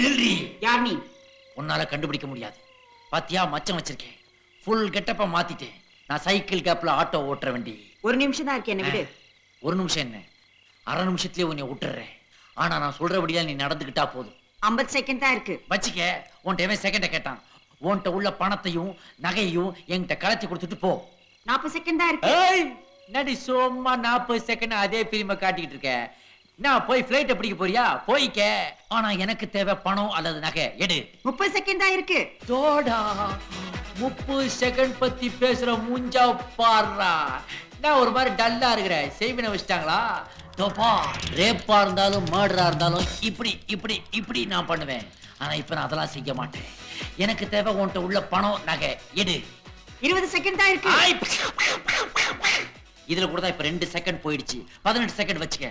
நில்றி. யார் நீ? உன்னால கண்டுபிடிக்க முடியாது. பாத்தியா மச்சம் வச்சிருக்கேன். ஃபுல் கெட்டப்ப மாத்திட்டேன். நான் சைக்கிள் கேப்ல ஆட்டோ ஓட்டுற வண்டி. ஒரு நிமிஷம் தான் இருக்கு, என்ன விடு. ஒரு நிமிஷம் என்ன, அரை நிமிஷத்துலயே உன்னை விட்டுறேன். ஆனா நான் சொல்றபடியா நீ நடந்துகிட்டா போதும். 50 செகண்ட் தான் இருக்கு. வச்சுக்க. உன்கிட்ட செகண்ட கேட்டான். உன்கிட்ட உள்ள பணத்தையும் நகையையும் என்கிட்ட கலத்தி கொடுத்துட்டு போ. 40 செகண்ட் தான் இருக்கு. ஏய் நடி சும்மா 40 செகண்ட் அதே பிரிமை காட்டிக்கிட்டு இருக்க. நான் போய் பிளைட் பிடிக்க போறியா? போய்க்க. ஆனா எனக்கு தேவை பணம் அல்லது நகை. எடு. 30 செகண்ட் தான் இருக்கு. தோடா 30 செகண்ட் பத்தி பேசுற மூஞ்சா பாடுறா. நான் ஒரு மாதிரி டல்லா இருக்கிறேன். செய்வினை வச்சிட்டாங்களா? தோப்பா ரேப்பா இருந்தாலும் மர்டரா இருந்தாலும் இப்படி இப்படி இப்படி நான் பண்ணுவேன். ஆனா இப்ப நான் அதெல்லாம் செய்ய மாட்டேன். எனக்கு தேவை உன்கிட்ட உள்ள பணம் நகை. எடு. 20 செகண்ட் தான் இருக்கு. இதுல கூட தான் இப்ப 2 செகண்ட் போயிடுச்சு. 18 செகண்ட் வச்சுக்க.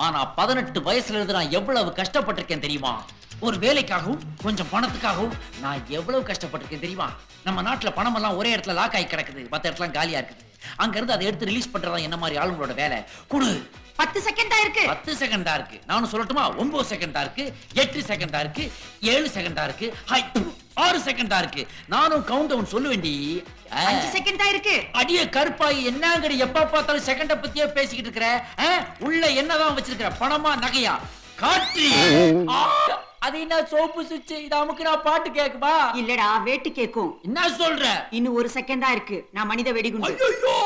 ஆனா 18 வயசுல இருந்து நான் எவ்வளவு கஷ்டப்பட்டிருக்கேன் தெரியுமா? ஒரு வேலைக்காகவும் கொஞ்சம் பணத்துக்காகவும் நான் எவ்வளவு கஷ்டப்பட்டிருக்கேன் தெரியுமா? நம்ம நாட்டுல பணம் எல்லாம் ஒரே இடத்துல லாக் ஆகி கிடக்குது. மத்த இடத்துல காலியா இருக்குது. அங்க இருந்து அதை எடுத்து ரிலீஸ் பண்றதா என்ன மாதிரி ஆளுங்களோட வேலை. குடு. 10 செகண்ட் தான் இருக்கு. 10 செகண்ட் தான் இருக்கு. நானும் சொல்லட்டுமா? 9 செகண்ட் தான் இருக்கு, 8 செகண்ட் தான் இருக்கு, 7 செகண்ட் தான் இருக்கு, 6 செகண்ட் தான் இருக்கு. நானும் கவுண்ட் டவுன் சொல்லுவேண்டி. 5 செகண்ட் தான் இருக்கு. அடியே கருப்பாயி, என்னங்கடி எப்ப பார்த்தாலும் செகண்ட பத்தியே பேசிக்கிட்டு இருக்கிற? உள்ள என்னதான் வச்சிருக்கிற? பணமா நகையா? காற்று. அது என்ன சோப்பு சுவிட்ச்? இது அமுக்கு நான் பாட்டு கேக்குமா? இல்லடா, வேட்டு கேக்கும். என்ன சொல்ற? இன்னும் 1 செகண்ட் தான் இருக்கு. நான் மனித வெடிகுண்டு. ஐயோ